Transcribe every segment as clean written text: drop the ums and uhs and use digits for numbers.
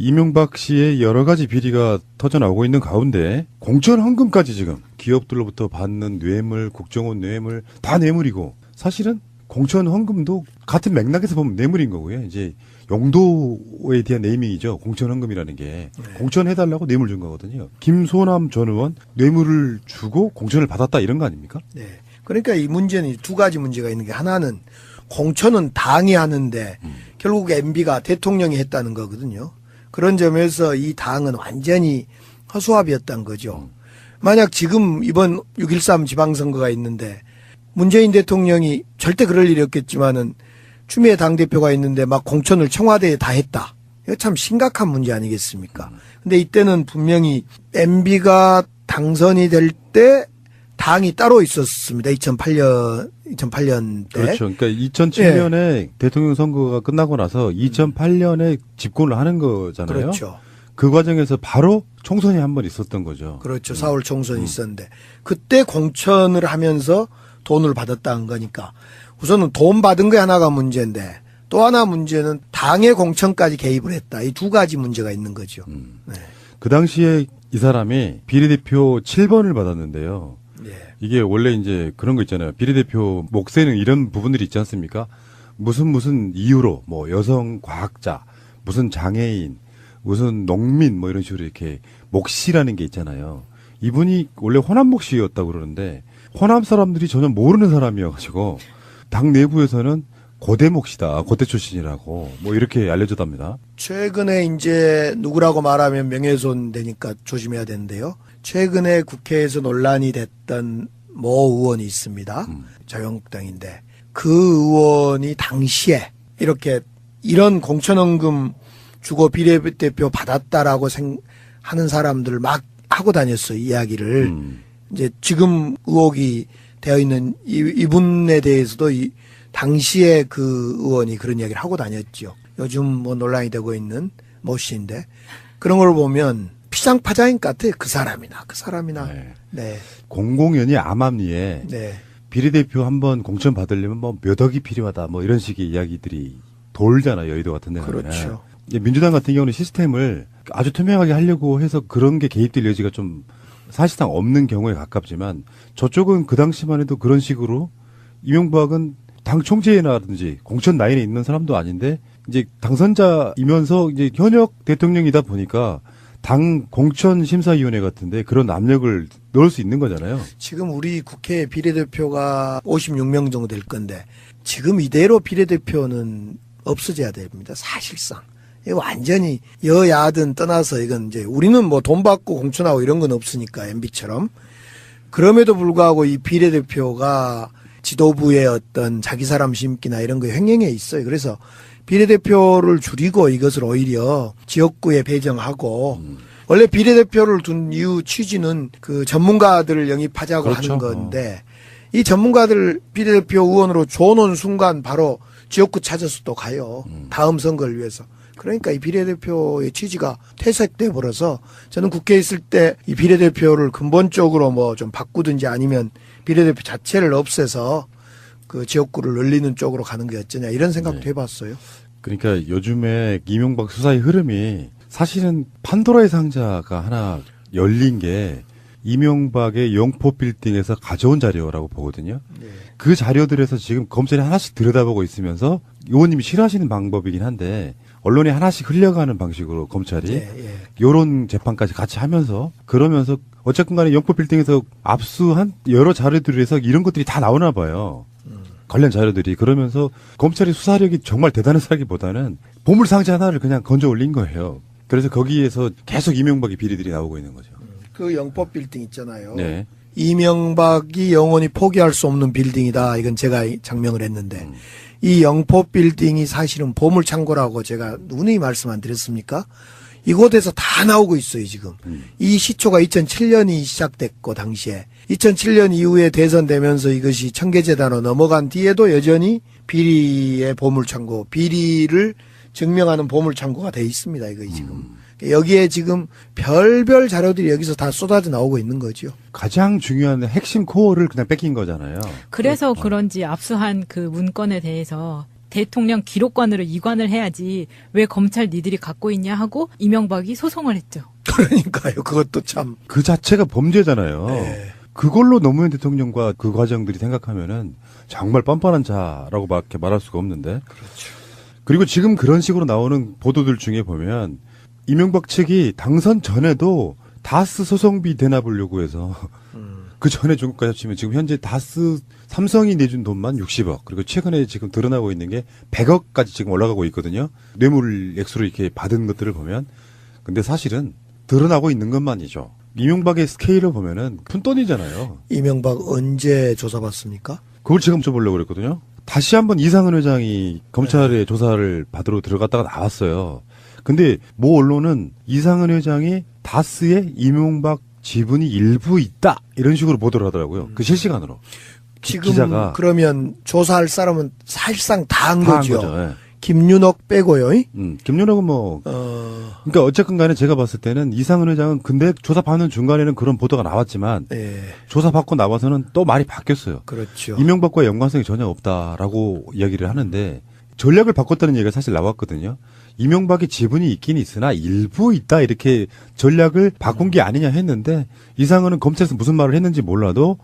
이명박 씨의 여러 가지 비리가 터져나오고 있는 가운데 공천 헌금까지 지금 기업들로부터 받는 뇌물, 국정원 뇌물 다 뇌물이고 사실은 공천 헌금도 같은 맥락에서 보면 뇌물인 거고요. 이제 용도에 대한 네이밍이죠. 공천 헌금이라는 게 공천해달라고 뇌물 준 거거든요. 김소남 전 의원 뇌물을 주고 공천을 받았다 이런 거 아닙니까? 네. 그러니까 이 문제는 두 가지 문제가 있는 게 하나는 공천은 당이 하는데 결국 MB가 대통령이 했다는 거거든요. 그런 점에서 이 당은 완전히 허수아비였다는 거죠. 만약 지금 이번 6.13 지방선거가 있는데 문재인 대통령이 절대 그럴 일이 없겠지만은 추미애 당대표가 있는데 막 공천을 청와대에 다 했다. 이거 참 심각한 문제 아니겠습니까? 근데 이때는 분명히 MB가 당선이 될 때 당이 따로 있었습니다. 2008년 때. 그렇죠. 그러니까 2007년에 대통령 선거가 끝나고 나서 2008년에 집권을 하는 거잖아요. 그렇죠. 그 과정에서 바로 총선이 한 번 있었던 거죠. 그렇죠. 4월 총선이 있었는데 그때 공천을 하면서 돈을 받았다는 거니까 우선은 돈 받은 게 하나가 문제인데 또 하나 문제는 당의 공천까지 개입을 했다. 이 두 가지 문제가 있는 거죠. 네. 그 당시에 이 사람이 비례대표 7번을 받았는데요. 예. 이게 원래 이제 그런 거 있잖아요. 비례대표 목세는 이런 부분들이 있지 않습니까? 무슨 이유로 뭐 여성 과학자, 무슨 장애인, 무슨 농민 뭐 이런 식으로 이렇게 몫이라는 게 있잖아요. 이분이 원래 호남 몫이었다고 그러는데 호남 사람들이 전혀 모르는 사람이어가지고 당 내부에서는 고대 몫이다, 고대 출신이라고 뭐 이렇게 알려졌답니다. 최근에 이제 누구라고 말하면 명예훼손 되니까 조심해야 되는데요. 최근에 국회에서 논란이 됐던 모 의원이 있습니다. 자유한국당인데 그 의원이 당시에 이렇게 이런 공천헌금 주고 비례대표 받았다라고 하는 사람들을 막 하고 다녔어요. 이야기를. 이제 지금 의혹이 되어 있는 이분에 대해서도 당시에 그 의원이 그런 이야기를 하고 다녔죠. 요즘 뭐 논란이 되고 있는 모 씨인데 그런 걸 보면 피장파장인 것 같아요. 그 사람이나. 네. 네. 공공연히 암암리에 네. 비례대표 한번 공천 받으려면 뭐 몇 억이 필요하다 뭐 이런 식의 이야기들이 돌잖아요. 여의도 같은 데는. 그렇죠. 민주당 같은 경우는 시스템을 아주 투명하게 하려고 해서 그런 게 개입될 여지가 좀 사실상 없는 경우에 가깝지만 저쪽은 그 당시만 해도 그런 식으로 이명박은 당 총재라든지 공천 라인에 있는 사람도 아닌데 이제 당선자이면서 이제 현역 대통령이다 보니까 당 공천심사위원회 같은데 그런 압력을 넣을 수 있는 거잖아요. 지금 우리 국회 비례대표가 56명 정도 될 건데 지금 이대로 비례대표는 없어져야 됩니다. 사실상. 이거 완전히 여야든 떠나서 이건 이제 우리는 뭐 돈 받고 공천하고 이런 건 없으니까 MB처럼. 그럼에도 불구하고 이 비례대표가 지도부의 어떤 자기 사람 심기나 이런 거에 횡행해 있어요. 그래서 비례대표를 줄이고 이것을 오히려 지역구에 배정하고 원래 비례대표를 둔 이유 취지는 그 전문가들을 영입하자고 그렇죠. 하는 건데 이 전문가들 비례대표 의원으로 줘놓은 순간 바로 지역구 찾아서 또 가요. 다음 선거를 위해서. 그러니까 이 비례대표의 취지가 퇴색돼 버려서 저는 국회에 있을 때 이 비례대표를 근본적으로 뭐 좀 바꾸든지 아니면 비례대표 자체를 없애서 그 지역구를 늘리는 쪽으로 가는 게 어쩌냐 이런 생각도 해봤어요. 그러니까 요즘에 이명박 수사의 흐름이 사실은 판도라의 상자가 하나 열린 게 이명박의 영포 빌딩에서 가져온 자료라고 보거든요. 그 자료들에서 지금 검찰이 하나씩 들여다보고 있으면서 의원님이 싫어하시는 방법이긴 한데 언론이 하나씩 흘려가는 방식으로 검찰이 요런 재판까지 같이 하면서 그러면서 어쨌든 간에 영포 빌딩에서 압수한 여러 자료들에서 이런 것들이 다 나오나 봐요. 관련 자료들이. 그러면서 검찰의 수사력이 정말 대단하다기보다는 보물상자 하나를 그냥 건져 올린 거예요. 그래서 거기에서 계속 이명박의 비리들이 나오고 있는 거죠. 그 영법 빌딩 있잖아요. 네. 이명박이 영원히 포기할 수 없는 빌딩이다. 이건 제가 장명을 했는데 이 영법 빌딩이 사실은 보물창고라고 제가 누누이 말씀 안 드렸습니까? 이곳에서 다 나오고 있어요, 지금. 이 시초가 2007년이 시작됐고, 당시에. 2007년 이후에 대선되면서 이것이 청계재단으로 넘어간 뒤에도 여전히 비리의 보물창고, 비리를 증명하는 보물창고가 돼 있습니다, 이거 지금. 여기에 지금 별별 자료들이 여기서 다 쏟아져 나오고 있는 거죠. 가장 중요한 핵심 코어를 그냥 뺏긴 거잖아요. 그래서 그런지 압수한 그 문건에 대해서 대통령 기록관으로 이관을 해야지 왜 검찰 니들이 갖고 있냐 하고 이명박이 소송을 했죠. 그러니까요. 그것도 참. 그 자체가 범죄잖아요. 네. 그걸로 노무현 대통령과 그 과정들이 생각하면은 정말 뻔뻔한 자라고밖에 말할 수가 없는데. 그렇죠. 그리고 지금 그런 식으로 나오는 보도들 중에 보면 이명박 측이 당선 전에도 다스 소송비 대납을 요구해서 그 전에 중국까지 합치면 지금 현재 다스 삼성이 내준 돈만 60억, 그리고 최근에 지금 드러나고 있는 게 100억까지 지금 올라가고 있거든요. 뇌물 액수로 이렇게 받은 것들을 보면. 근데 사실은 드러나고 있는 것만이죠. 이명박의 스케일을 보면은 큰 돈이잖아요. 이명박 언제 조사받습니까? 그걸 지금 여쭤보려고 그랬거든요. 다시 한번 이상은 회장이 검찰의 조사를 받으러 들어갔다가 나왔어요. 근데 모 언론은 이상은 회장이 다스에 이명박 지분이 일부 있다 이런 식으로 보도를 하더라고요. 그 실시간으로. 지금 기자가 그러면 조사할 사람은 사실상 다 한 다 한 거죠. 거죠. 예. 김윤옥 빼고요. 김연옥은 뭐 그러니까 어쨌건 간에 제가 봤을 때는 이상은 회장은 근데 조사받는 중간에는 그런 보도가 나왔지만 예, 조사받고 나와서는 또 말이 바뀌었어요. 그렇죠. 이명박과 연관성이 전혀 없다라고 이야기를 하는데 전략을 바꿨다는 얘기가 사실 나왔거든요. 이명박의 지분이 있긴 있으나 일부 있다 이렇게 전략을 바꾼 게 아니냐 했는데 이상은은 검찰에서 무슨 말을 했는지 몰라도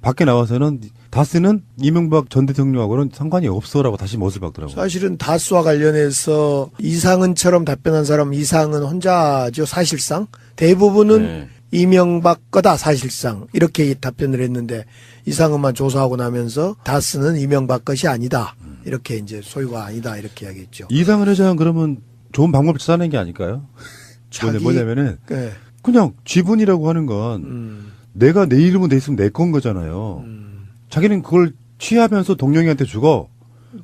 밖에 나와서는 다스는 이명박 전 대통령하고는 상관이 없어라고 다시 못을 박더라고요. 사실은 다스와 관련해서 이상은처럼 답변한 사람 이상은 혼자죠. 사실상 대부분은 네. 이명박 거다 사실상 이렇게 답변을 했는데 이상은만 조사하고 나면서 다스는 이명박 것이 아니다. 이렇게 이제 소유가 아니다 이렇게 이야기했죠. 이상은 회장은 그러면 좋은 방법을 찾아낸 게 아닐까요? 자기- 뭐냐면은 네. 그냥 지분이라고 하는 건 내가 내 이름은 돼 있으면 내 건 거잖아요. 자기는 그걸 취하면서 동영이한테 주고.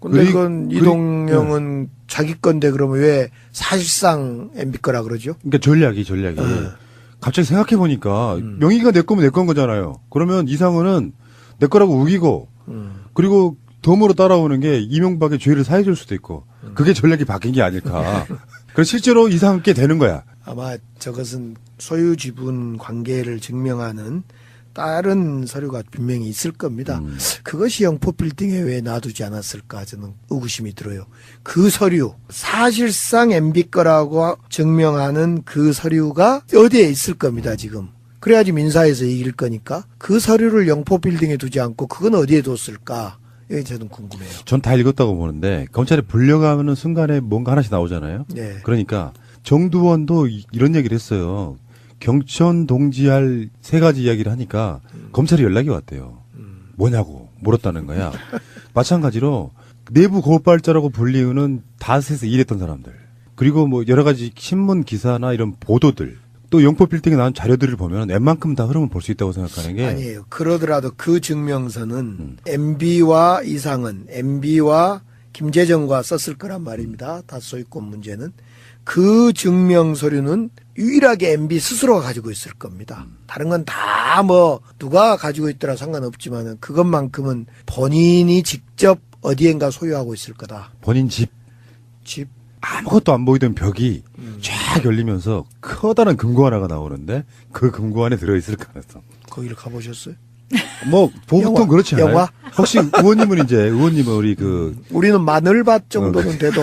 근데 그리- 그건 그리- 이동영은 자기 건데 그러면 왜 사실상 MB 거라 그러죠? 그러니까 전략이. 갑자기 생각해 보니까 명의가 내 거면 내 건 거잖아요. 그러면 이상은은 내 거라고 우기고 그리고 덤으로 따라오는 게 이명박의 죄를 사해줄 수도 있고 그게 전략이 바뀐 게 아닐까. 그래서 실제로 이상하게 되는 거야. 아마 저것은 소유 지분 관계를 증명하는 다른 서류가 분명히 있을 겁니다. 그것이 영포 빌딩에 왜 놔두지 않았을까 저는 의구심이 들어요. 그 서류 사실상 MB 거라고 증명하는 그 서류가 어디에 있을 겁니다 지금. 그래야지 민사에서 이길 거니까 그 서류를 영포 빌딩에 두지 않고 그건 어디에 뒀을까? 이게 저는 궁금해요. 전 다 읽었다고 보는데 검찰에 불려가는 순간에 뭔가 하나씩 나오잖아요. 네. 그러니까 정두원도 이런 얘기를 했어요. 경천 동지할 3가지 이야기를 하니까 검찰이 연락이 왔대요. 뭐냐고 물었다는 거야. 마찬가지로 내부 고발자라고 불리우는 다스에서 일했던 사람들 그리고 뭐 여러 가지 신문 기사나 이런 보도들 또 영포 빌딩에 나온 자료들을 보면 웬만큼 다 흐름을 볼 수 있다고 생각하는 게 아니에요. 그러더라도 그 증명서는 MB와 이상은 MB와 김재정과 썼을 거란 말입니다. 다소유권 문제는. 그 증명 서류는 유일하게 MB 스스로가 가지고 있을 겁니다. 다른 건 다 뭐 누가 가지고 있더라 상관없지만은 그것만큼은 본인이 직접 어디엔가 소유하고 있을 거다. 본인 집 집. 아무것도 안 보이던 벽이 쫙 열리면서 커다란 금고 하나가 나오는데 그 금고 안에 들어있을 가능성. 거기를 가보셨어요? 뭐 보통 영화? 그렇지 않아요? 영화? 혹시 의원님은 우리 그 우리는 마늘밭 정도는 돼도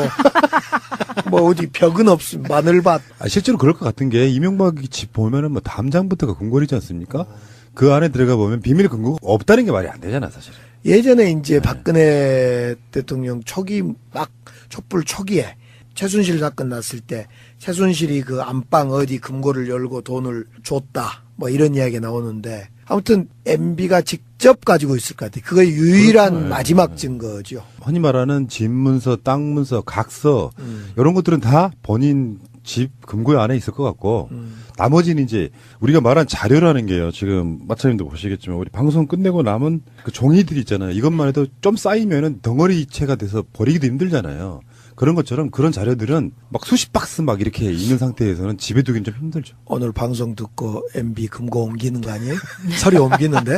뭐 어디 벽은 없음 마늘밭. 실제로 그럴 것 같은 게 이명박이 집 보면은 뭐 담장부터가 궁궐이지 않습니까? 그 안에 들어가 보면 비밀 금고가 없다는 게 말이 안 되잖아 사실. 예전에 이제 박근혜 대통령 초기 막 촛불 초기에 최순실 사건 났을 때 최순실이 그 안방 어디 금고를 열고 돈을 줬다 뭐 이런 이야기가 나오는데 아무튼 MB가 직접 가지고 있을 것 같아요. 그거 유일한 그렇죠. 마지막 증거죠. 흔히 말하는 집문서, 땅문서, 각서 이런 것들은 다 본인 집 금고 안에 있을 것 같고 나머지는 이제 우리가 말한 자료라는 게요. 지금 마차님도 보시겠지만 우리 방송 끝내고 남은 그 종이들 있잖아요. 이것만 해도 좀 쌓이면은 덩어리채가 돼서 버리기도 힘들잖아요. 그런 것처럼 그런 자료들은 막 수십 박스 막 이렇게 있는 상태에서는 집에 두기는 좀 힘들죠. 오늘 방송 듣고 MB 금고 옮기는 거 아니에요? 서류 옮기는데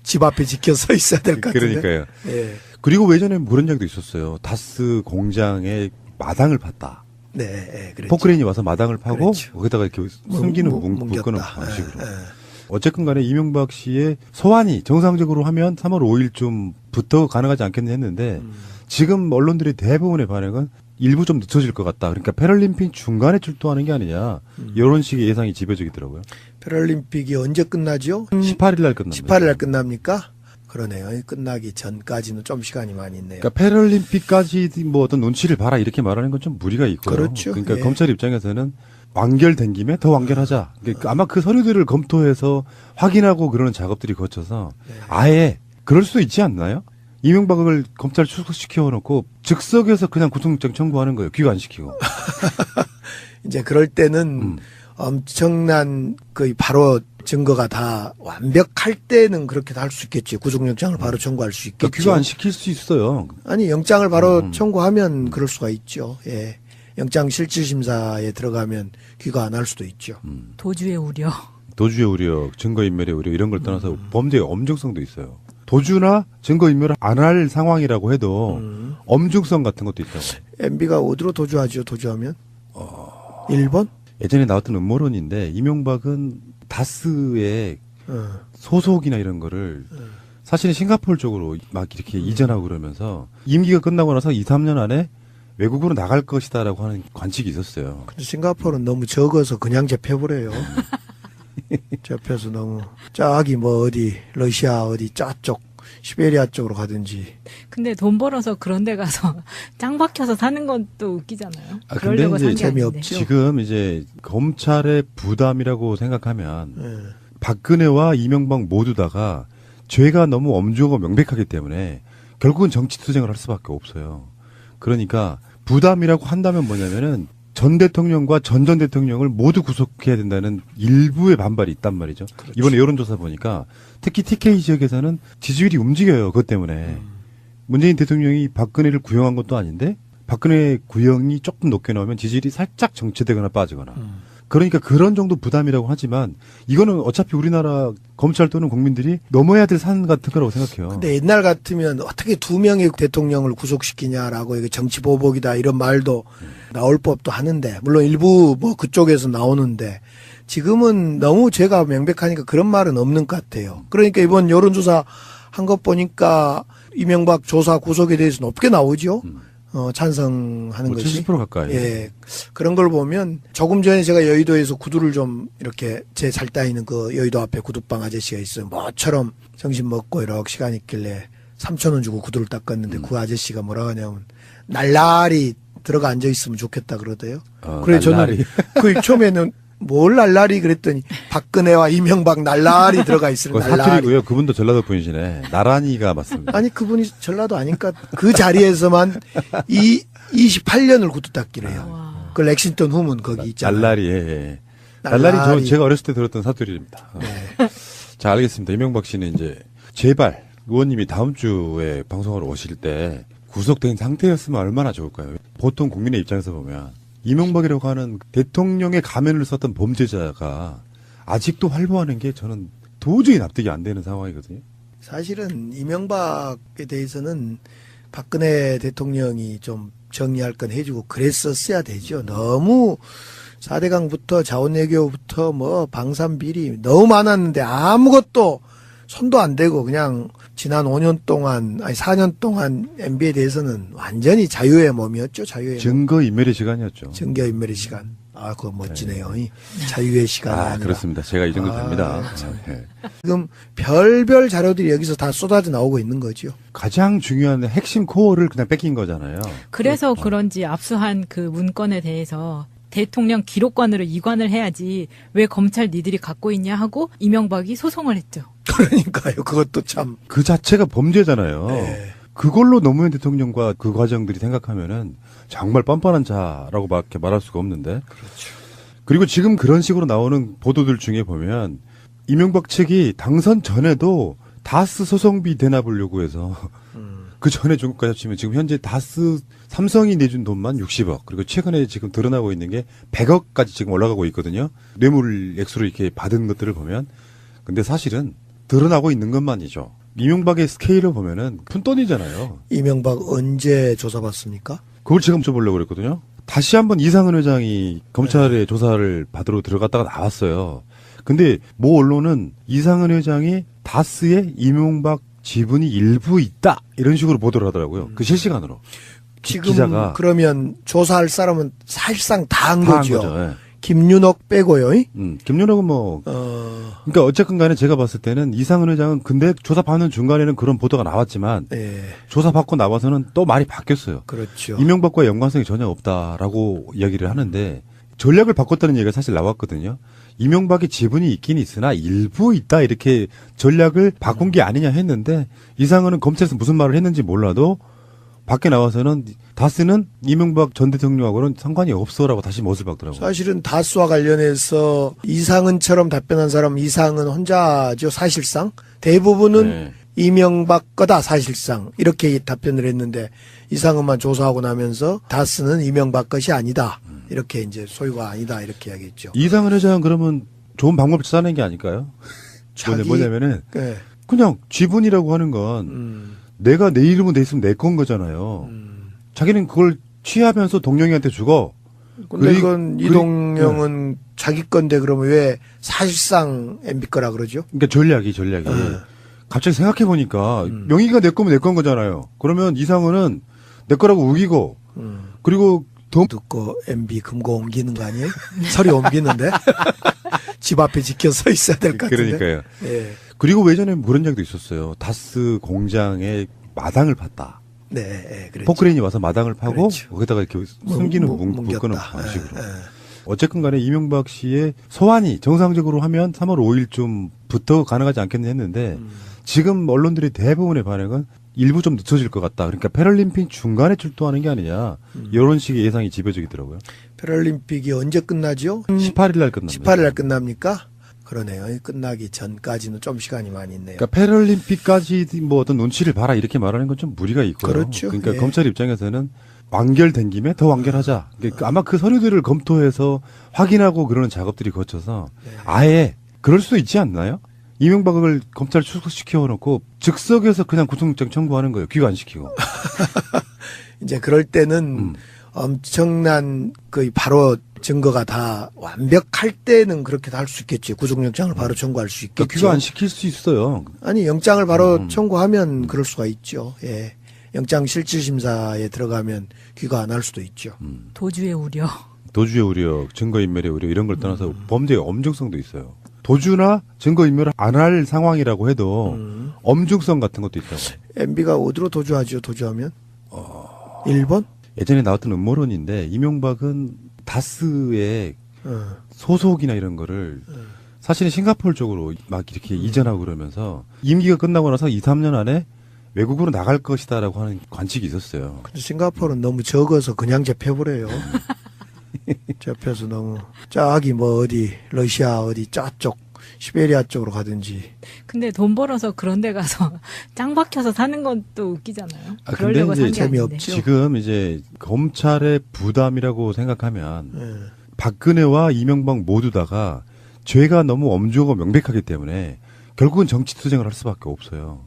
집 앞에 지켜 서 있어야 될 것 같은데. 그러니까요. 예. 그리고 예전에 그런 이야기도 있었어요. 다스 공장에 마당을 팠다. 네, 예, 그랬죠. 포크레인이 와서 마당을 파고 그렇죠. 거기다가 이렇게 숨기는 묶는 뭉겼다. 방식으로. 예, 예. 어쨌건 간에 이명박 씨의 소환이 정상적으로 하면 3월 5일쯤부터 가능하지 않겠냐 했는데 지금 언론들의 대부분의 반응은 일부 좀 늦춰질 것 같다. 그러니까 패럴림픽 중간에 출동하는 게 아니냐. 이런 식의 예상이 지배적이더라고요. 패럴림픽이 언제 끝나죠? 18일 날 끝납니다. 18일 날 끝납니까? 그러네요. 끝나기 전까지는 좀 시간이 많이 있네요. 그러니까 패럴림픽까지 뭐 어떤 눈치를 봐라 이렇게 말하는 건 좀 무리가 있고요. 그렇죠. 그러니까 예. 검찰 입장에서는 완결된 김에 더 완결하자. 그러니까 아마 그 서류들을 검토해서 확인하고 그러는 작업들이 거쳐서 아예 그럴 수도 있지 않나요? 이명박을 검찰 출석시켜 놓고 즉석에서 그냥 구속영장 청구하는 거예요. 귀가 안 시키고. 이제 그럴 때는 엄청난 그 바로 증거가 다 완벽할 때는 그렇게 할 수 있겠지. 구속영장을 바로 청구할 수 있겠죠. 그러니까 귀가 안 시킬 수 있어요. 아니 영장을 바로 청구하면 그럴 수가 있죠. 예. 영장 실질심사에 들어가면 귀가 안 할 수도 있죠. 도주의 우려. 도주의 우려, 증거인멸의 우려 이런 걸 떠나서 범죄의 엄중성도 있어요. 도주나 증거인멸을 안 할 상황이라고 해도 엄중성 같은 것도 있다고. MB가 어디로 도주하죠? 도주하면? 1번? 예전에 나왔던 음모론인데 이명박은 다스의 소속이나 이런 거를 사실은 싱가포르 쪽으로 막 이렇게 이전하고 그러면서 임기가 끝나고 나서 2, 3년 안에 외국으로 나갈 것이다라고 하는 관측이 있었어요. 근데 싱가포르는 너무 적어서 그냥 잡혀버려요. 잡혀서 너무 저기 뭐 어디 러시아 어디 저쪽 시베리아 쪽으로 가든지. 근데 돈 벌어서 그런 데 가서 짱 박혀서 사는 건 또 웃기잖아요. 아, 그러려고 근데 산 이제 게 아닌데. 재미없지. 지금 이제 검찰의 부담이라고 생각하면 예. 박근혜와 이명박 모두 다가 죄가 너무 엄중하고 명백하기 때문에 결국은 정치 투쟁을 할 수밖에 없어요. 그러니까 부담이라고 한다면 뭐냐면은 전 대통령과 전 대통령을 모두 구속해야 된다는 일부의 반발이 있단 말이죠. 이번에 여론조사 보니까 특히 TK 지역에서는 지지율이 움직여요. 그것 때문에. 문재인 대통령이 박근혜를 구형한 것도 아닌데 박근혜 구형이 조금 높게 나오면 지지율이 살짝 정체되거나 빠지거나. 그러니까 그런 정도 부담이라고 하지만 이거는 어차피 우리나라 검찰 또는 국민들이 넘어야 될 산 같은 거라고 생각해요. 근데 옛날 같으면 어떻게 두 명의 대통령을 구속시키냐라고 이게 정치 보복이다 이런 말도 나올 법도 하는데 물론 일부 뭐 그쪽에서 나오는데 지금은 너무 죄가 명백하니까 그런 말은 없는 것 같아요. 그러니까 이번 여론조사 한 것 보니까 이명박 조사 구속에 대해서 높게 나오죠. 찬성하는 뭐 것이. 70% 가까이. 예. 그런 걸 보면 조금 전에 제가 여의도에서 구두를 좀 이렇게 제 잘 따이는 그 여의도 앞에 구두방 아저씨가 있어요. 뭐처럼 정신 먹고 이렇게 시간 있길래 3,000원 주고 구두를 닦았는데 그 아저씨가 뭐라 하냐면 날라리 들어가 앉아 있으면 좋겠다 그러대요. 그래 날라리. 저는 그 처음에는 뭘 날라리 그랬더니 박근혜와 이명박 날라리 들어가 있으면 그거 날라리. 사투리고요. 그분도 전라도 분이시네. 나란히가 맞습니다. 아니 그분이 전라도 아니까 그 자리에서만 28년을 구두 닦기를 해요. 와. 그 렉싱턴 후문 거기 있잖아요. 날라리, 예. 날라리 제가 어렸을 때 들었던 사투리입니다. 자, 알겠습니다. 이명박 씨는 이제 제발 의원님이 다음 주에 방송하러 오실 때 구속된 상태였으면 얼마나 좋을까요? 보통 국민의 입장에서 보면 이명박이라고 하는 대통령의 가면을 썼던 범죄자가 아직도 활보하는 게 저는 도저히 납득이 안 되는 상황이거든요. 사실은 이명박에 대해서는 박근혜 대통령이 좀 정리할 건 해주고 그랬었어야 되죠. 너무 4대강부터 자원외교부터 뭐 방산비리 너무 많았는데 아무것도 손도 안 대고 그냥 지난 5년 동안 아니 4년 동안 MB에 대해서는 완전히 자유의 몸이었죠. 자유의 몸. 증거인멸의 시간이었죠. 증거인멸의 시간. 아, 그거 멋지네요. 이 자유의 시간이 아니라. 그렇습니다. 제가 이 정도 됩니다. 예. 지금 별별 자료들이 여기서 다 쏟아져 나오고 있는 거죠. 가장 중요한 핵심 코어를 그냥 뺏긴 거잖아요. 그래서 그런지 압수한 그 문건에 대해서 대통령 기록관으로 이관을 해야지 왜 검찰 니들이 갖고 있냐 하고 이명박이 소송을 했죠. 그러니까요. 그것도 참. 그 자체가 범죄잖아요. 네. 그걸로 노무현 대통령과 그 과정들이 생각하면은 정말 뻔뻔한 자라고 밖에 말할 수가 없는데. 그렇죠. 그리고 지금 그런 식으로 나오는 보도들 중에 보면 이명박 측이 당선 전에도 다스 소송비 대납을 요구해서 그 전에 중국까지 합치면 지금 현재 다스 삼성이 내준 돈만 60억 그리고 최근에 지금 드러나고 있는 게 100억까지 지금 올라가고 있거든요. 뇌물 액수로 이렇게 받은 것들을 보면 근데 사실은 드러나고 있는 것만이죠. 이명박의 스케일을 보면은 푼돈이잖아요. 이명박 언제 조사받습니까? 그걸 제가 여쭤보려고 그랬거든요. 다시 한번 이상은 회장이 검찰의 조사를 받으러 들어갔다가 나왔어요. 근데 모 언론은 이상은 회장이 다스의 이명박 지분이 일부 있다 이런 식으로 보도를 하더라고요. 그 실시간으로. 지금 기자가 그러면 조사할 사람은 사실상 다 한 다 한 거죠. 거죠. 예. 김윤옥 빼고요. 김윤옥은 뭐 그러니까 어쨌건 간에 제가 봤을 때는 이상은 회장은 근데 조사받는 중간에는 그런 보도가 나왔지만 예, 조사받고 나와서는 또 말이 바뀌었어요. 그렇죠. 이명박과 연관성이 전혀 없다라고 이야기를 하는데 전략을 바꿨다는 얘기가 사실 나왔거든요. 이명박의 지분이 있긴 있으나 일부 있다 이렇게 전략을 바꾼 게 아니냐 했는데 이상은은 검찰에서 무슨 말을 했는지 몰라도 밖에 나와서는 다스는 이명박 전 대통령하고는 상관이 없어라고 다시 못을 박더라고요. 사실은 다스와 관련해서 이상은처럼 답변한 사람 이상은 혼자죠. 사실상 대부분은 네. 이명박 거다 사실상 이렇게 답변을 했는데 이상은만 조사하고 나면서 다스는 이명박 것이 아니다. 이렇게 이제 소유가 아니다 이렇게 이야기했죠. 이상은 회장은 그러면 좋은 방법을 찾아낸 게 아닐까요? 뭐냐면은 네. 그냥 지분이라고 하는 건 내가 내 이름은 돼 있으면 내 건 거잖아요. 자기는 그걸 취하면서 동영이한테 주고. 근데 그리- 그건 그리- 이동영은 자기 건데 그러면 왜 사실상 MB 거라 그러죠? 그러니까 전략이. 갑자기 생각해 보니까 명의가 내 거면 내 건 거잖아요. 그러면 이상은은 내 거라고 우기고 그리고 더 듣고 MB 금고 옮기는 거 아니에요? 서리 옮기는데 집 앞에 지켜 서 있어야 될 것 같은데. 그러니까요. 예. 그리고 예전에 그런 이야기도 있었어요. 다스 공장에 마당을 팠다. 네, 예, 그랬죠. 포크레인이 와서 마당을 파고 그렇죠. 거기다가 이렇게 숨기는 묶는 뭉겼다. 방식으로. 예, 예. 어쨌건 간에 이명박 씨의 소환이 정상적으로 하면 3월 5일쯤부터 가능하지 않겠나 했는데 지금 언론들의 대부분의 반응은 일부 좀 늦춰질 것 같다. 그러니까 패럴림픽 중간에 출동하는 게 아니냐. 이런 식의 예상이 지배적이더라고요. 패럴림픽이 언제 끝나죠? 18일 날 끝납니다. 18일 날 끝납니까? 그러네요. 끝나기 전까지는 좀 시간이 많이 있네요. 그러니까 패럴림픽까지 뭐 어떤 눈치를 봐라 이렇게 말하는 건 좀 무리가 있고요. 그렇죠. 그러니까 예. 검찰 입장에서는 완결된 김에 더 완결하자. 그러니까 아마 그 서류들을 검토해서 확인하고 그러는 작업들이 거쳐서 아예 그럴 수도 있지 않나요? 이명박을 검찰 출석시켜 놓고 즉석에서 그냥 구속영장 청구하는 거예요. 귀가 안 시키고. 이제 그럴 때는 엄청난 그 바로 증거가 다 완벽할 때는 그렇게 다 할 수 있겠죠. 구속영장을 바로 청구할 수 있겠죠. 그러니까 귀가 안 시킬 수 있어요. 아니 영장을 바로 청구하면 그럴 수가 있죠. 예. 영장 실질심사에 들어가면 귀가 안 할 수도 있죠. 도주의 우려. 도주의 우려, 증거인멸의 우려 이런 걸 떠나서 범죄의 엄중성도 있어요. 도주나 증거인멸을 안 할 상황이라고 해도 엄중성 같은 것도 있다고. MB가 어디로 도주하죠? 도주하면? 일본? 예전에 나왔던 음모론인데 이명박은 다스의 소속이나 이런 거를 사실은 싱가포르 쪽으로 막 이렇게 이전하고 그러면서 임기가 끝나고 나서 2, 3년 안에 외국으로 나갈 것이다라고 하는 관측이 있었어요. 근데 싱가포르는 너무 적어서 그냥 잡혀버려요. 잡혀서 너무 저기 뭐 어디 러시아 어디 저쪽 시베리아 쪽으로 가든지. 근데 돈 벌어서 그런 데 가서 짱 박혀서 사는 건 또 웃기잖아요. 아, 그러려고 근데 산 이제 게 아닌데. 재미없지. 지금 이제 검찰의 부담이라고 생각하면 예. 박근혜와 이명박 모두 다가 죄가 너무 엄중하고 명백하기 때문에 결국은 정치 투쟁을 할 수밖에 없어요.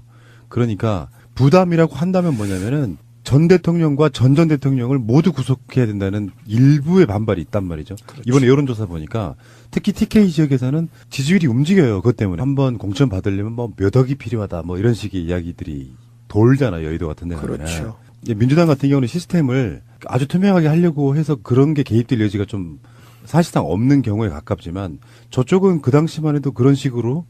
그러니까 부담이라고 한다면 뭐냐면은 전 대통령과 전 대통령을 모두 구속해야 된다는 일부의 반발이 있단 말이죠. 이번에 여론조사 보니까 특히 TK 지역에서는 지지율이 움직여요. 그것 때문에 한번 공천 받으려면 뭐 몇 억이 필요하다 뭐 이런 식의 이야기들이 돌잖아요. 여의도 같은 데 가면. 그렇죠. 이제 민주당 같은 경우는 시스템을 아주 투명하게 하려고 해서 그런 게 개입될 여지가 좀 사실상 없는 경우에 가깝지만 저쪽은 그 당시만 해도 그런 식으로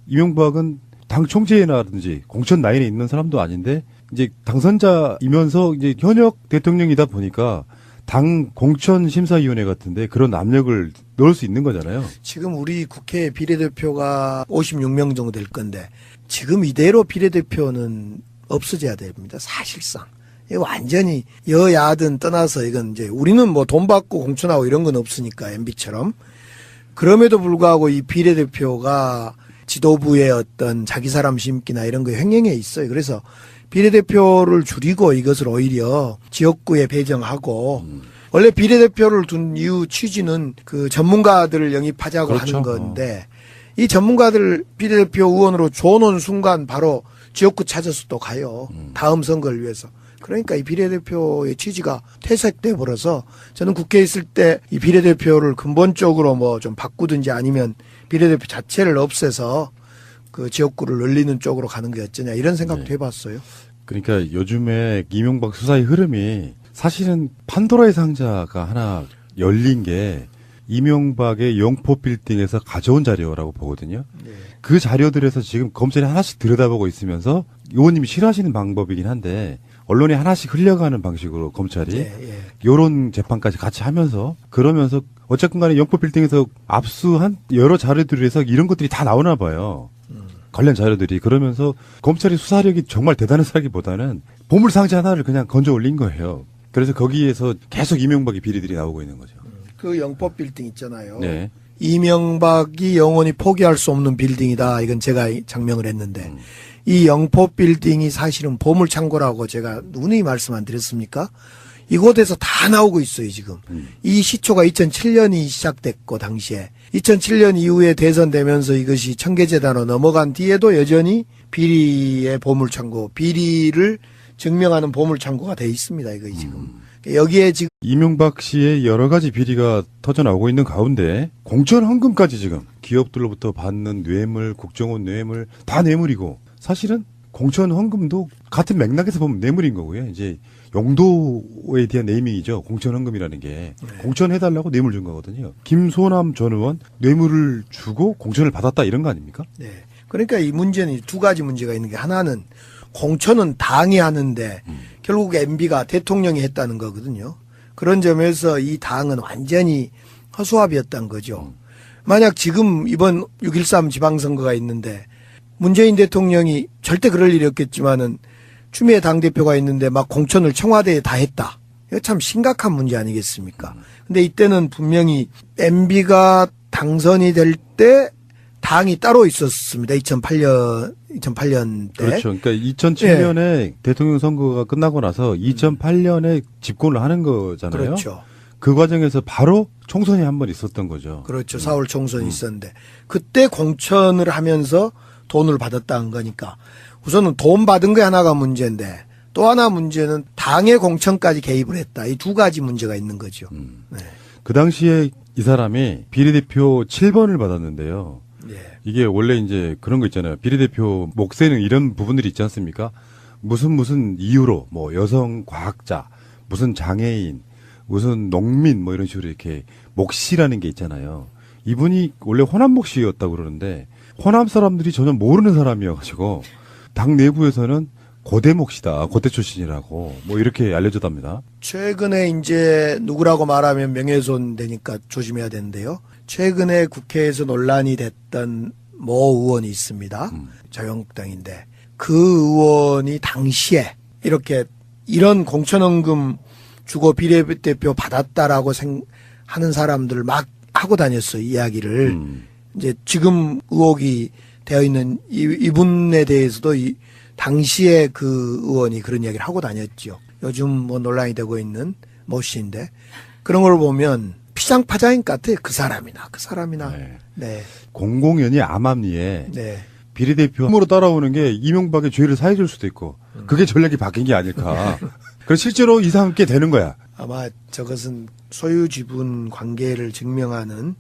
이명박은 당 총재라든지 공천 라인에 있는 사람도 아닌데 이제 당선자이면서 이제 현역 대통령이다 보니까 당 공천심사위원회 같은데 그런 압력을 넣을 수 있는 거잖아요. 지금 우리 국회 비례대표가 56명 정도 될 건데 지금 이대로 비례대표는 없어져야 됩니다. 사실상. 이거 완전히 여야든 떠나서 이건 이제 우리는 뭐 돈 받고 공천하고 이런 건 없으니까 MB처럼. 그럼에도 불구하고 이 비례대표가 지도부의 어떤 자기 사람 심기나 이런 거 횡행해 있어요. 그래서 비례대표를 줄이고 이것을 오히려 지역구에 배정하고 원래 비례대표를 둔 이유 취지는 그 전문가들을 영입하자고 그렇죠. 하는 건데 이 전문가들 비례대표 의원으로 줘놓은 순간 바로 지역구 찾아서 또 가요. 다음 선거를 위해서. 그러니까 이 비례대표의 취지가 퇴색돼 버려서 저는 국회에 있을 때 이 비례대표를 근본적으로 뭐 좀 바꾸든지 아니면 비례대표 자체를 없애서 그 지역구를 늘리는 쪽으로 가는 게 어쩌냐 이런 생각도 네. 해봤어요. 그러니까 요즘에 이명박 수사의 흐름이 사실은 판도라의 상자가 하나 열린 게 이명박의 영포 빌딩에서 가져온 자료라고 보거든요. 네. 그 자료들에서 지금 검찰이 하나씩 들여다보고 있으면서 의원님이 싫어하시는 방법이긴 한데 언론이 하나씩 흘려가는 방식으로 검찰이 예. 요런 재판까지 같이 하면서 그러면서 어쨌든 간에 영포 빌딩에서 압수한 여러 자료들에서 이런 것들이 다 나오나 봐요. 관련 자료들이. 그러면서 검찰이 수사력이 정말 대단하다기보다는 보물상자 하나를 그냥 건져 올린 거예요. 그래서 거기에서 계속 이명박의 비리들이 나오고 있는 거죠. 그 영포 빌딩 있잖아요. 네. 이명박이 영원히 포기할 수 없는 빌딩이다. 이건 제가 장명을 했는데 이 영포 빌딩이 사실은 보물창고라고 제가 누누이 말씀 안 드렸습니까? 이곳에서 다 나오고 있어요, 지금. 이 시초가 2007년이 시작됐고, 당시에. 2007년 이후에 대선되면서 이것이 청계재단으로 넘어간 뒤에도 여전히 비리의 보물창고, 비리를 증명하는 보물창고가 돼 있습니다, 이거 지금. 여기에 지금. 이명박 씨의 여러 가지 비리가 터져나오고 있는 가운데 공천 헌금까지 지금 기업들로부터 받는 뇌물, 국정원 뇌물, 다 뇌물이고 사실은 공천 헌금도 같은 맥락에서 보면 뇌물인 거고요. 이제 용도에 대한 네이밍이죠. 공천 헌금이라는 게. 공천해달라고 뇌물 준 거거든요. 김소남 전 의원 뇌물을 주고 공천을 받았다 이런 거 아닙니까? 네. 그러니까 이 문제는 두 가지 문제가 있는 게 하나는 공천은 당이 하는데 결국 MB가 대통령이 했다는 거거든요. 그런 점에서 이 당은 완전히 허수아비였다는 거죠. 만약 지금 이번 6.13 지방선거가 있는데 문재인 대통령이 절대 그럴 일이 없겠지만은 추미애 당대표가 있는데 막 공천을 청와대에 다 했다. 이거 참 심각한 문제 아니겠습니까? 근데 이때는 분명히 MB가 당선이 될 때 당이 따로 있었습니다. 2008년 때. 그렇죠. 그러니까 2007년에 대통령 선거가 끝나고 나서 2008년에 집권을 하는 거잖아요. 그렇죠. 그 과정에서 바로 총선이 한 번 있었던 거죠. 그렇죠. 4월 총선이 있었는데 그때 공천을 하면서 돈을 받았다는 거니까 우선은 돈 받은 게 하나가 문제인데 또 하나 문제는 당의 공천까지 개입을 했다. 이 두 가지 문제가 있는 거죠. 네. 그 당시에 이 사람이 비례대표 7번을 받았는데요. 예. 이게 원래 이제 그런 거 있잖아요. 비례대표 목세는 이런 부분들이 있지 않습니까? 무슨 이유로 뭐 여성 과학자, 무슨 장애인, 무슨 농민 뭐 이런 식으로 이렇게 몫이라는 게 있잖아요. 이분이 원래 호남 몫이었다고 그러는데 호남 사람들이 전혀 모르는 사람이어가지고 당 내부에서는 고대 몫이다, 고대 출신이라고 뭐 이렇게 알려졌답니다. 최근에 이제 누구라고 말하면 명예훼손 되니까 조심해야 되는데요. 최근에 국회에서 논란이 됐던 모 의원이 있습니다. 자유한국당인데 그 의원이 당시에 이렇게 이런 공천헌금 주고 비례대표 받았다라고 하는 사람들을 막 하고 다녔어요. 이야기를. 이제 지금 의혹이 되어 있는 이분에 대해서도 당시에 그 의원이 그런 이야기를 하고 다녔죠. 요즘 뭐 논란이 되고 있는 모 씨인데 그런 걸 보면 피장파장인 것 같아요. 그 사람이나. 네. 네. 공공연히 암암리에 네. 비례대표로 따라오는 게 이명박의 죄를 사해줄 수도 있고 그게 전략이 바뀐 게 아닐까. 그래서 실제로 이 사람 꽤 되는 거야. 아마 저것은 소유 지분 관계를 증명하는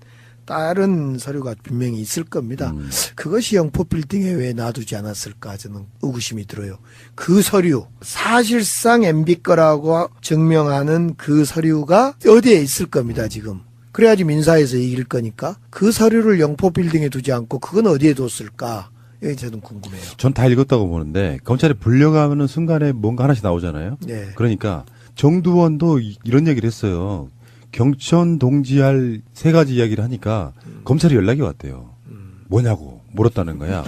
다른 서류가 분명히 있을 겁니다. 그것이 영포 빌딩에 왜 놔두지 않았을까 저는 의구심이 들어요. 그 서류 사실상 MB 거라고 증명하는 그 서류가 어디에 있을 겁니다. 지금. 그래야지 민사에서 이길 거니까 그 서류를 영포 빌딩에 두지 않고 그건 어디에 뒀을까? 이게 저는 궁금해요. 전 다 읽었다고 보는데 검찰에 불려가는 순간에 뭔가 하나씩 나오잖아요. 네. 그러니까 정두원도 이런 얘기를 했어요. 경천 동지할 세 가지 이야기를 하니까 검찰이 연락이 왔대요. 뭐냐고 물었다는 거야.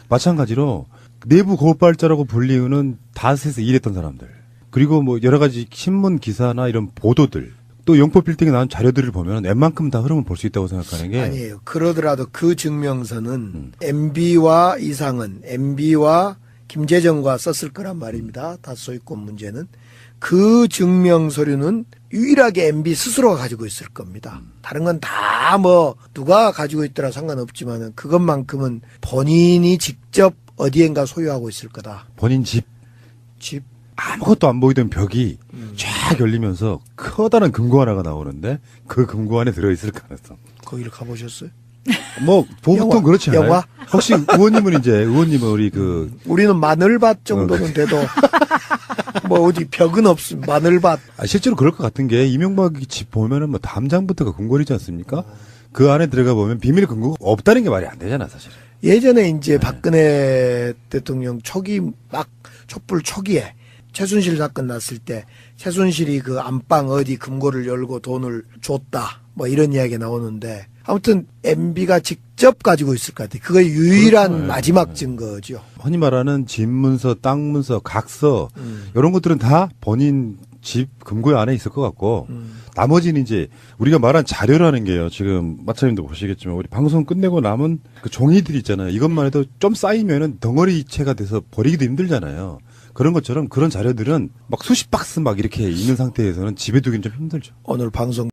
마찬가지로 내부 고발자라고 불리우는 다스에서 일했던 사람들 그리고 뭐 여러 가지 신문 기사나 이런 보도들 또 영포 빌딩에 나온 자료들을 보면 웬만큼 다 흐름을 볼 수 있다고 생각하는 게 아니에요. 그러더라도 그 증명서는 MB와 이상은 MB와 김재정과 썼을 거란 말입니다. 다소유권 문제는. 그 증명 서류는 유일하게 MB 스스로가 가지고 있을 겁니다. 다른 건 다 뭐 누가 가지고 있더라 상관없지만은 그것만큼은 본인이 직접 어디엔가 소유하고 있을 거다. 본인 집 집. 아무것도 안 보이던 벽이 쫙 열리면서 커다란 금고 하나가 나오는데 그 금고 안에 들어있을 가능성. 거기를 가보셨어요? 뭐 보통 영화, 그렇지 않아요? 영화? 혹시 의원님은 우리 그 우리는 마늘밭 정도는 돼도 뭐 어디 벽은 없음 마늘밭. 실제로 그럴 것 같은 게 이명박이 집 보면은 뭐 담장부터가 궁궐이지 않습니까? 그 안에 들어가 보면 비밀 금고가 없다는 게 말이 안 되잖아, 사실. 예전에 이제 박근혜 대통령 초기 막 촛불 초기에 최순실 사건 났을 때 최순실이 그 안방 어디 금고를 열고 돈을 줬다 뭐 이런 이야기가 나오는데 아무튼 MB가 직접 가지고 있을 것 같아요. 그게 유일한 그렇죠. 마지막 증거죠. 흔히 말하는 집문서, 땅문서, 각서 이런 것들은 다 본인 집 금고 안에 있을 것 같고 나머지는 이제 우리가 말한 자료라는 게요. 지금 마차님도 보시겠지만 우리 방송 끝내고 남은 그 종이들 있잖아요. 이것만 해도 좀 쌓이면은 덩어리채가 돼서 버리기도 힘들잖아요. 그런 것처럼 그런 자료들은 막 수십 박스 막 이렇게 있는 상태에서는 집에 두기는 좀 힘들죠. 오늘 방송